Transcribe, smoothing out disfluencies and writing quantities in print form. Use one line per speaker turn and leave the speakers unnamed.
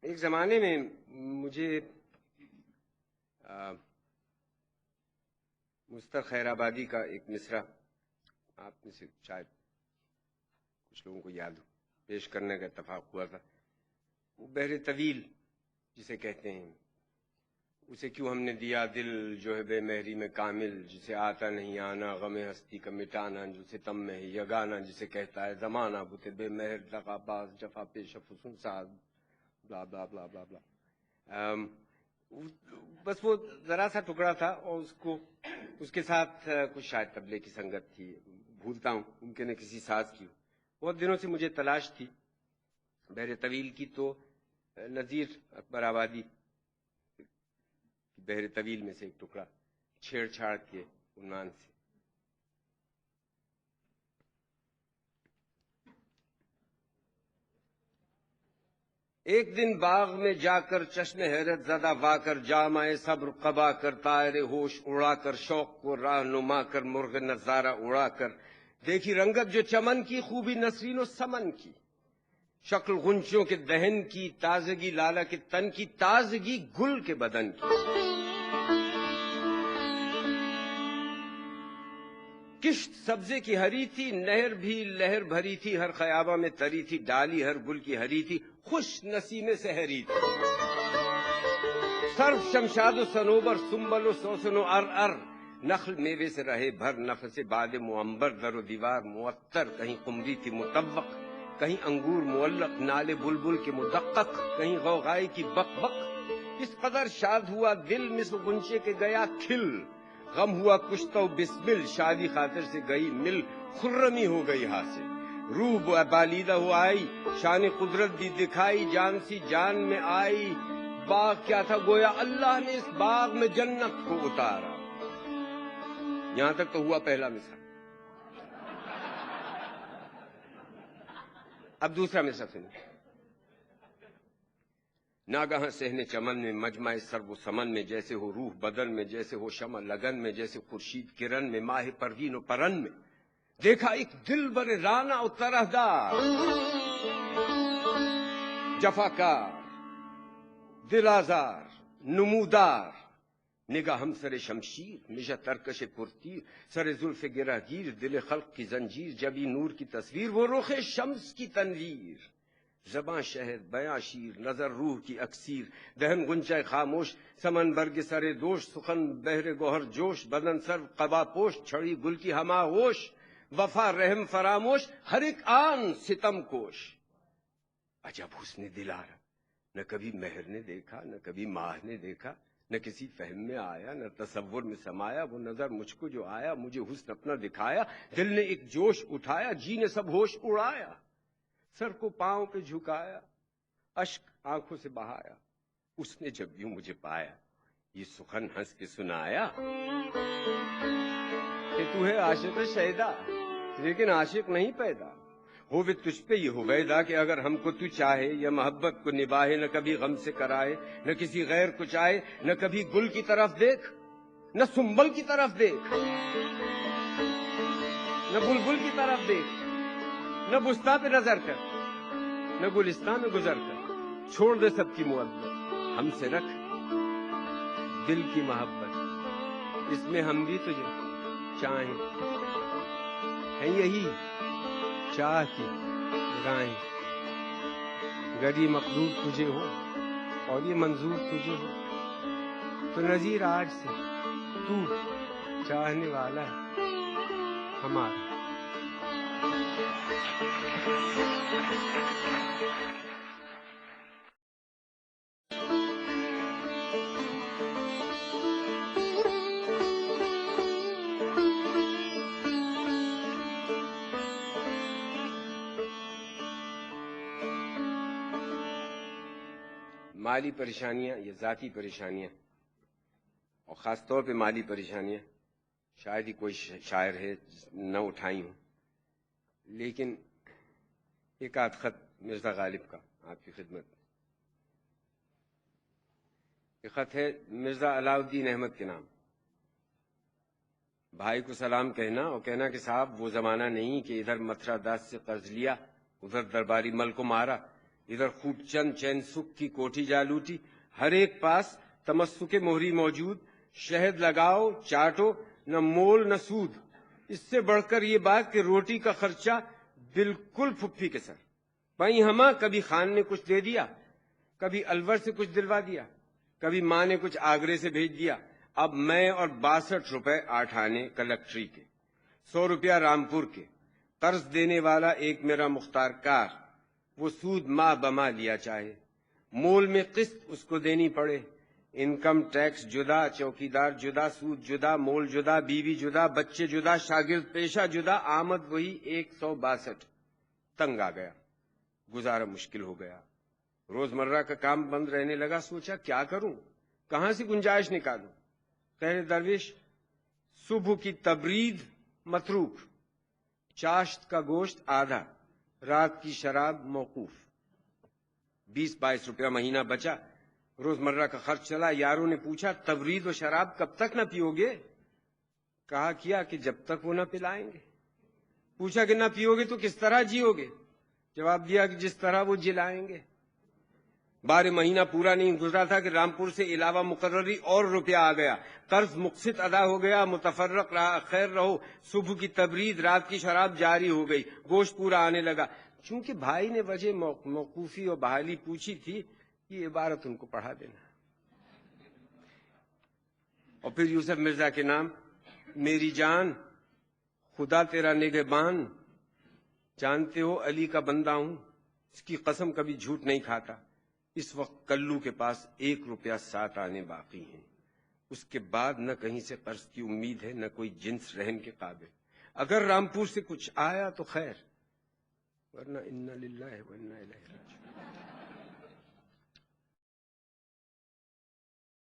ایک زمانے میں مجھے مستر خیر آبادی کا ایک مصرع آپ میں سے شاید کچھ لوگوں کو یاد ہو، پیش کرنے کا اتفاق ہوا تھا۔ وہ بحر طویل جسے کہتے ہیں، اسے کیوں ہم نے دیا دل جو ہے بے مہری میں کامل، جسے آتا نہیں آنا غم ہستی کا مٹانا، جو ستم میں ہے یگانا، جسے کہتا ہے زمانہ بتے بے مہر دغا باز جفا پیش فسون ساز بلا بلا بلا بلا بلا۔ بس وہ ذرا سا ٹکڑا تھا اور اس کے ساتھ کچھ شاید طبلے کی سنگت تھی، بھولتا ہوں، ممکن ہے کسی ساز کی ہو۔ بہت دنوں سے مجھے تلاش تھی بحر طویل کی، تو نذیر اکبر آبادی بحر طویل میں سے ایک ٹکڑا چھیڑ چھاڑ کے عنوان سے۔ ایک دن باغ میں جا کر چشم حیرت زدہ وا کر، جامہ صبر قبا کر، طائر ہوش اڑا کر، شوق کو رہنما کر، مرغ نظارہ اڑا کر، دیکھی رنگت جو چمن کی، خوبی نسرین و سمن کی، شکل غنچوں کے دہن کی، تازگی لالا کے تن کی، تازگی گل کے بدن کی۔ کشت سبزے کی ہری تھی، نہر بھی لہر بھری تھی، ہر خیابہ میں تری تھی، ڈالی ہر گل کی ہری تھی، خوش نسیم سحری تھی، سرف شمشاد و صنوبر، سنبل و سوسن و ار، نخل میوے سے رہے بھر، نفس باد معمبر، در و دیوار معطر، کہیں قمری تھی مطوق، کہیں انگور معلق، نالے بلبل کے مدقق، کہیں غوغائی کی بق بق، اس قدر شاد ہوا دل مثل غنچے کے گیا کھل، غم ہوا کشتہ و بسمل، شادی خاطر سے گئی مل، خرمی ہو گئی حاصل، روح بالیدہ ہو آئی، شان قدرت بھی دکھائی، جان سی جان میں آئی، باغ کیا تھا گویا اللہ نے اس باغ میں جنت کو اتارا۔ یہاں تک تو ہوا پہلا مصرع۔ اب دوسرا مصرع سنیں۔ ناگہاں صحن چمن میں، مجمع سرو و سمن میں، جیسے ہو روح بدن میں، جیسے ہو شمع لگن میں، جیسے خورشید کرن میں، ماہ پروین و پرن میں، دیکھا ایک دل بر رانا و طرحدار، جفاکار، دل آزار، نمودار، نگاہ ہم سر شمشیر، نشہ ترکش پرتیر، سر زلف گرہ گیر، دل خلق کی زنجیر، جبی نور کی تصویر، وہ رخ شمس کی تنویر، زباں شہد بیاں شیر، نظر روح کی اکسیر، دہن غنچہ خاموش، سمن برگ سر دوش، سخن بحر گوہر جوش، بدن سر قبا پوش، چھڑی گل کی ہما ہوش، وفا رحم فراموش، ہر ایک آن ستم کوش، عجب حسن دلارا، نہ کبھی مہر نے دیکھا، نہ کبھی ماہ نے دیکھا، نہ کسی فہم میں آیا، نہ تصور میں سمایا، وہ نظر مجھ کو جو آیا، مجھے حسن اپنا دکھایا، دل نے ایک جوش اٹھایا، جی نے سب ہوش اڑایا، سر کو پاؤں پہ جھکایا، اشک آنکھوں سے بہایا، اس نے جب یوں مجھے پایا، یہ سخن ہنس کے سنایا کہ تو ہے عاشق شیدا لیکن عاشق نہیں پیدا، ہووے تجھ پہ یہ ہویدا کہ اگر ہم کو تو چاہے، یا محبت کو نباہے، نہ کبھی غم سے کرائے، نہ کسی غیر کو چاہے، نہ کبھی گل کی طرف دیکھ، نہ سنبل کی طرف دیکھ، نہ بلبل کی طرف دیکھ، نہ بستاں پہ نظر کر، نہ گلستان میں گزر کر، چھوڑ دے سب کی محبت، ہم سے رکھ دل کی محبت، اس میں ہم بھی تجھے چاہیں، ہیں یہی چاہ کی راہیں، گر یہ مقدور تجھے ہو اور یہ منظور تجھے ہو تو نذیر آج سے تو چاہنے والا ہے ہمارا۔ مالی پریشانیاں یا ذاتی پریشانیاں، اور خاص طور پہ مالی پریشانیاں شاید ہی کوئی شاعر ہے نہ اٹھائی ہوں، لیکن ایک آدھ خط مرزا غالب کا آپ کی خدمت۔ یہ خط ہے مرزا علاؤالدین احمد کے نام۔ بھائی کو سلام کہنا اور کہنا کہ صاحب وہ زمانہ نہیں کہ ادھر متھرا داس سے قرض لیا، ادھر درباری مل کو مارا، ادھر خوب چند چین سکھ کی کوٹھی جا لوٹی، ہر ایک پاس تمسک مہری موجود، شہد لگاؤ چاٹو، نہ مول نہ سود۔ اس سے بڑھ کر یہ بات کہ روٹی کا خرچہ بالکل پھپھی کے سر۔ وہیں ہماں کبھی خان نے کچھ دے دیا، کبھی الور سے کچھ دلوا دیا، کبھی ماں نے کچھ آگرے سے بھیج دیا۔ اب میں اور 62 روپے 8 آنے کلکٹری کے، 100 روپیہ رامپور کے، قرض دینے والا ایک میرا مختار کار، وہ سود ماہ بما لیا چاہے، مول میں قسط اس کو دینی پڑے، انکم ٹیکس جدا، چوکیدار جدا، سود جدا، مول جدا، بیوی جدا، بچے جدا، شاگرد پیشہ جدا، آمد وہی 162۔ تنگ آ گیا، گزارا مشکل ہو گیا، روزمرہ کا کام بند رہنے لگا۔ سوچا کیا کروں، کہاں سے گنجائش نکالوں؟ خیر درویش، صبح کی تبرید متروک، چاشت کا گوشت آدھا، رات کی شراب موقوف، 20-22 روپیہ مہینہ بچا، روزمرہ کا خرچ چلا۔ یاروں نے پوچھا تبرید و شراب کب تک نہ پیو گے؟ کہا کیا کہ جب تک وہ نہ پلائیں گے۔ پوچھا کہ نہ پیو گے تو کس طرح جیو گے؟ جواب دیا کہ جس طرح وہ جلائیں گے۔ 12 مہینہ پورا نہیں گزرا تھا کہ رامپور سے علاوہ مقرری اور روپیہ آ گیا، قرض مقسط ادا ہو گیا، متفرق رہا، خیر رہو، صبح کی تبرید، رات کی شراب جاری ہو گئی، گوشت پورا آنے لگا۔ چونکہ بھائی نے وجہ موقوفی اور بحالی پوچھی تھی، یہ عبارت ان کو پڑھا دینا۔ اور پھر یوسف مرزا کے نام، میری جان خدا تیرا نگہبان، جانتے ہو علی کا بندہ ہوں، اس کی قسم کبھی جھوٹ نہیں کھاتا۔ اس وقت کلو کے پاس 1 روپیہ 7 آنے باقی ہیں، اس کے بعد نہ کہیں سے قرض کی امید ہے، نہ کوئی جنس رہن کے قابل۔ اگر رامپور سے کچھ آیا تو خیر، ورنہ انا للہ و انا الیہ راجعون۔